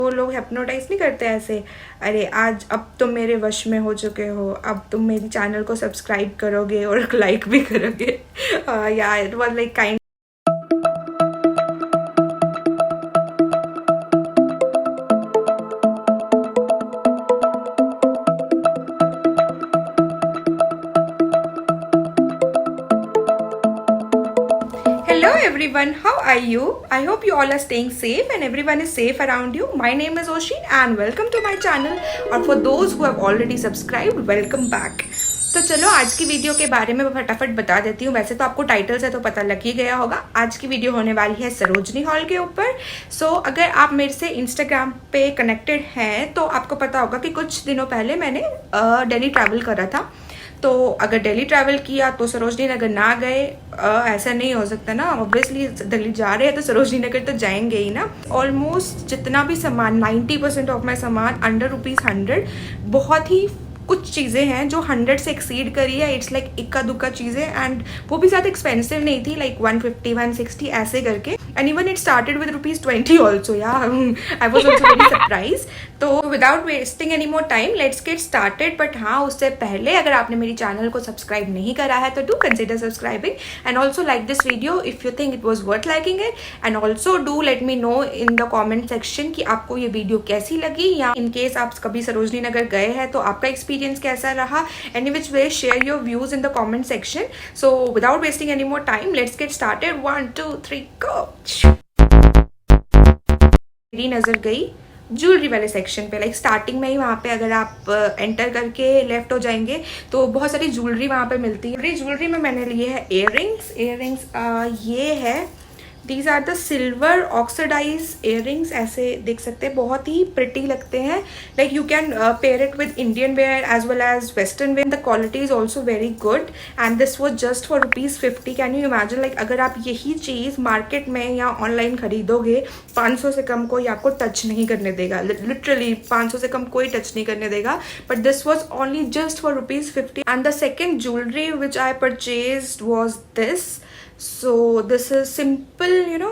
वो लोग हिप्नोटाइज नहीं करते ऐसे, अरे आज अब तुम मेरे वश में हो चुके हो, अब तुम मेरी चैनल को सब्सक्राइब करोगे और लाइक भी करोगे। या it was like kind. Hello everyone, how are you? I hope you all are staying safe and everyone is safe around you. My name is Oshin and welcome to my channel. और for those who have already subscribed, welcome back. तो चलो आज की video के बारे में फटाफट बता देती हूँ। वैसे तो आपको टाइटल से तो पता लग ही गया होगा। आज की वीडियो होने वाली है सरोजनी हॉल के ऊपर। सो अगर आप मेरे से इंस्टाग्राम पे कनेक्टेड हैं तो आपको पता होगा कि कुछ दिनों पहले मैंने दिल्ली ट्रैवल करा था। तो अगर दिल्ली ट्रैवल किया तो सरोजनी नगर ना गए ऐसा नहीं हो सकता ना। ऑब्वियसली दिल्ली जा रहे हैं तो सरोजनी नगर तो जाएंगे ही ना। ऑलमोस्ट जितना भी सामान 90% ऑफ माई सामान अंडर ₹100। बहुत ही कुछ चीज़ें हैं जो 100 से एक्सीड करी है। इट्स लाइक इक्का दुक्का चीज़ें एंड वो भी ज़्यादा एक्सपेंसिव नहीं थी, लाइक 150 160 ऐसे करके। And even it started with ₹20 also. Yeah I was also very surprise. तो without wasting any more time let's get started. But हाँ, उससे पहले अगर आपने मेरी चैनल को सब्सक्राइब नहीं करा है तो do consider subscribing and also like this video if you think it was worth liking it. And also do let me know in the comment section कि आपको ये वीडियो कैसी लगी, या इन केस आप कभी सरोजनी नगर गए हैं तो आपका एक्सपीरियंस कैसा रहा। Any which way share your views in the comment section. So without wasting any more time let's get started. 1 2 3 गो। मेरी नजर गई ज्वेलरी वाले सेक्शन पे। लाइक स्टार्टिंग में ही वहाँ पे अगर आप एंटर करके लेफ्ट हो जाएंगे तो बहुत सारी ज्वेलरी वहाँ पे मिलती है। ज्वेलरी में मैंने लिए है इयररिंग्स। ये है, these are the silver oxidise earrings. ऐसे देख सकते हैं, बहुत ही प्रिटी लगते हैं। Like you can pair it with Indian wear as well as western wear. The quality is also very good and this was just for ₹50। Can you imagine, like अगर आप यही चीज़ मार्केट में या ऑनलाइन खरीदोगे 500 से कम कोई आपको टच नहीं करने देगा। लिटरली 500 से कम कोई टच नहीं करने देगा। But this was only just for ₹50। And the second jewellery which I purchased was this. So this is simple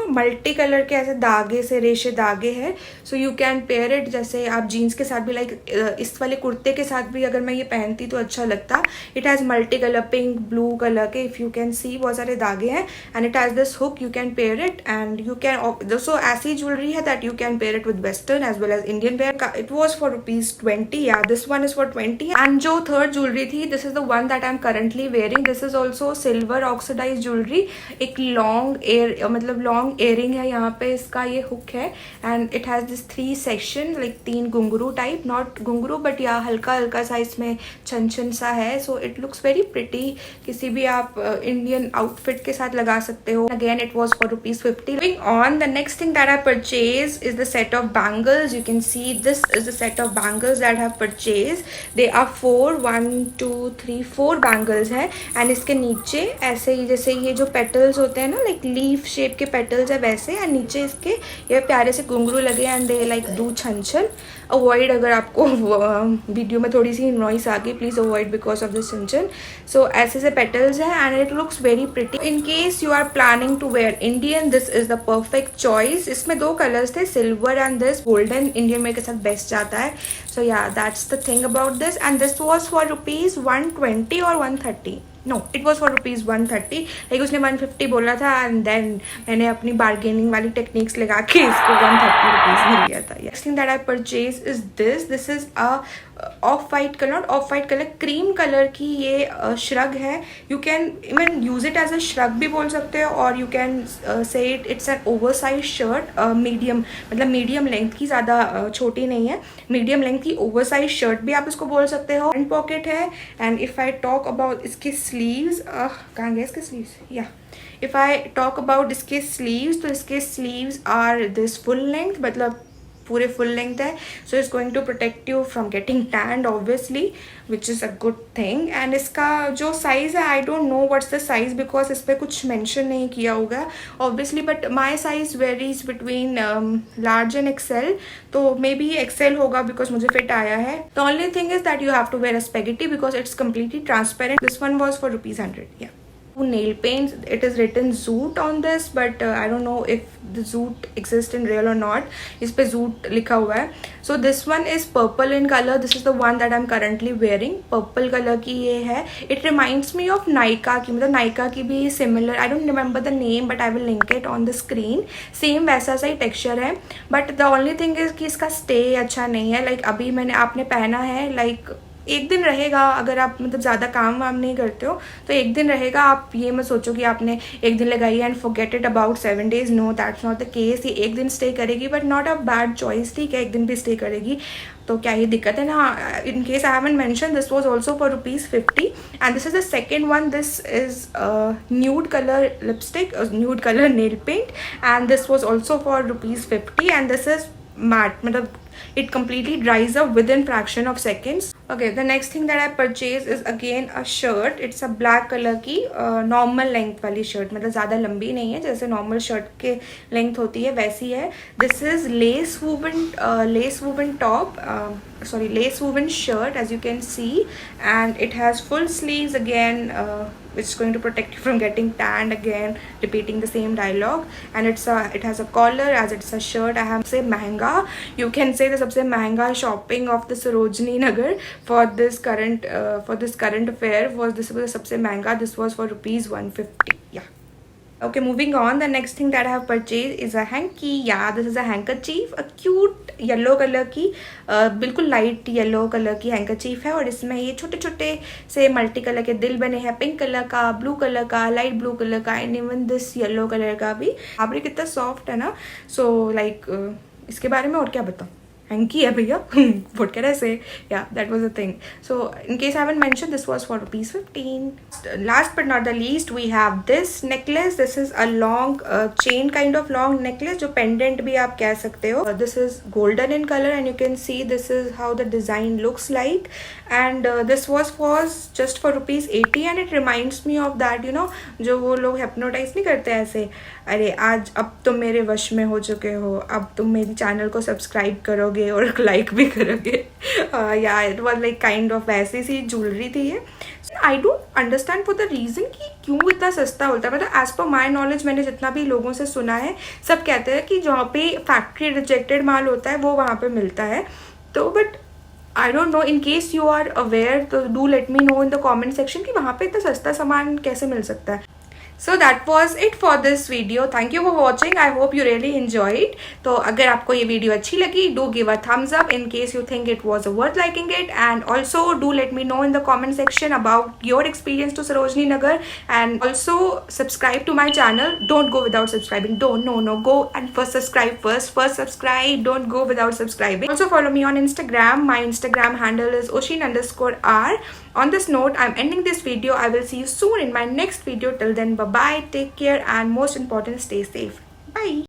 multi colour के ऐसे धागे से रेशे धागे हैं। So you can pair it, जैसे आप जीन्स के साथ भी, लाइक इस वाले कुर्ते के साथ भी अगर मैं ये पहनती तो अच्छा लगता। It has multi colour, pink blue colour के, इफ़ यू कैन सी बहुत सारे धागे हैं। And it has this hook, you can pair it and you can so ऐसी ज्वेलरी है that you can pair it with western as well as Indian wear. It was for ₹20। या this one is for 20। And जो third jewellery थी, this is the one that I am currently wearing. This is also silver oxidise jewellery. एक long long earring है यहाँ पे, इसका ये hook है and it has this 3 section, like 3 घुंघरू टाइप, नॉट घुंघरू बट या हल्का हल्का सा इसमें छन सा है। So it looks very pretty, किसी भी आप इंडियन आउटफिट के साथ लगा सकते हो। Again it was for ₹50। Moving on, the next thing that I purchased is the set of bangles. You can see this is the set of bangles that I have purchased. They are 1 2 3 4 bangles है and इसके नीचे ऐसे ही जैसे ये जो petals होते हैं ना, लाइक लीफ शेप के पेटल्स है वैसे, एंड नीचे इसके ये प्यारे से घुंघरू लगे एंड दे लाइक डू छन। अवॉइड, अगर आपको वीडियो में थोड़ी सी नॉइस आ गई please avoid because of this छन। सो ऐसे से पेटल्स है and it looks very pretty. In case you are planning to wear Indian, this is the perfect choice. इसमें 2 कलर्स थे, silver and this golden. Indian wear के साथ best जाता है। सो या that's the thing about this and this was for ₹120 और 130। No, it was for ₹130। Like उसने 150 बोला था एंड देन मैंने अपनी बार्गेनिंग वाली टेक्निक्स लगा के इसको ₹130 मिल गया था। Next thing that I purchase is this is a off white colour, not off white colour, cream colour की ये श्रग है। You can even use it as a shrug भी बोल सकते हो और you can say it's an oversize shirt. Medium, मतलब medium length की, ज़्यादा छोटी नहीं है, मीडियम लेंथ की ओवर साइज शर्ट भी आप इसको बोल सकते हो। फ्रंट पॉकेट है and if I talk about इसके स्लीव्स, कहाँ गए इसके स्लीव्स, या इफ़ आई टॉक अबाउट इसके स्लीव्स तो इसके sleeves are this full length, मतलब पूरे फुल लेंथ है। So it's going to protect you from getting tanned obviously, which is a good thing. And इसका जो साइज़ है, I don't know what's the size because इस पर कुछ mention नहीं किया होगा obviously, but my size varies between large and XL. तो मे बी एक्सेल होगा बिकॉज मुझे फिट आया है। The only thing is that you have to wear a spaghetti because it's completely transparent. This one was for ₹100। या nail paints. It is written Zoot on this, but I don't know if the Zoot exists in real or not. इस पे Zoot लिखा हुआ है. So this one is purple in color. This is the one that I'm currently wearing. Purple color की ये है. It reminds me of Nykaa की, मतलब Nykaa की भी similar. I don't remember the name, but I will link it on the screen. Same वैसा सा ही texture है. But the only thing is कि इसका stay अच्छा नहीं है. Like अभी आपने पहना है, like एक दिन रहेगा. अगर आप मतलब ज़्यादा काम वाम नहीं करते हो तो एक दिन रहेगा. आप ये मत सोचो कि आपने एक दिन लगाई and forget it about 7 days. No, that's not the case. ये एक दिन स्टे करेगी, but not a bad choice. ठीक है, एक दिन भी स्टे करेगी तो क्या ये दिक्कत है ना. In case I haven't mention, this was also for ₹50 and this is the second one. This is nude colour lipstick, nude colour nail paint, and this was also for ₹50 and this is matte, मतलब it completely dries up within fraction of seconds. Okay, the next thing that I purchased is again a shirt. It's a black color की normal length वाली shirt, मतलब ज़्यादा लंबी नहीं है, जैसे normal shirt के length होती है वैसी है. This is lace woven top, lace woven shirt, as you can see, and it has full sleeves again, which is going to protect you from getting tanned again, repeating the same dialogue. And it has a collar, as it's a shirt. I have say महंगा, you can say the सबसे महंगा shopping of the Sarojini Nagar for this current affair was this was सबसे महंगा. This was for ₹150. Yeah. Okay, moving on. The next thing that I have purchased is a hanky. Yeah, this is a handkerchief, a cute yellow colour की, बिल्कुल light yellow colour की handkerchief है. और इसमें ये छोटे छोटे से मल्टी कलर के दिल बने हैं. पिंक कलर का, ब्लू कलर का, लाइट ब्लू कलर का, and even this yellow colour का भी. फैब्रिक कितना सॉफ्ट है ना. सो लाइक इसके बारे में और क्या बताऊँ. hanky hai bhaiya. What can I say? Yeah, that was the thing. So in case I haven't mentioned, this was for ₹15. Last but not the least, we have this necklace. This is a long chain kind of long necklace, जो pendant भी आप कह सकते हो. This is golden in color and you can see this is how the design looks like. And this was just for ₹80 and it reminds me of that, you know, जो वो लोग hypnotize नहीं करते ऐसे. अरे आज अब तुम मेरे वश में हो चुके हो, अब तुम मेरी चैनल को सब्सक्राइब करोगे और लाइक भी करोगे. या it was like kind of वैसी सी ज्वेलरी थी ये. I don't understand for the reason कि क्यों इतना सस्ता होता है. मतलब एज पर माई नॉलेज, मैंने जितना भी लोगों से सुना है, सब कहते हैं कि जहाँ पे फैक्ट्री रिजेक्टेड माल होता है वो वहाँ पे मिलता है. तो but I don't know, in case you are aware तो do let me know in the comment section कि वहाँ पे इतना सस्ता सामान कैसे मिल सकता है. So that was it for this video. Thank you for watching. I hope you really enjoyed. तो अगर आपको ये वीडियो अच्छी लगी, do give a thumbs up in case you think it was worth liking it, and also do let me know in the comment section about your experience to Sarojini Nagar, and also subscribe to my channel. Don't go without subscribing. No, go and first subscribe first. First subscribe. Don't go without subscribing. Also follow me on Instagram. My Instagram handle is oshin_r. On this note, I'm ending this video. I will see you soon in my next video. Till then, bye bye, take care, and most important, stay safe. Bye.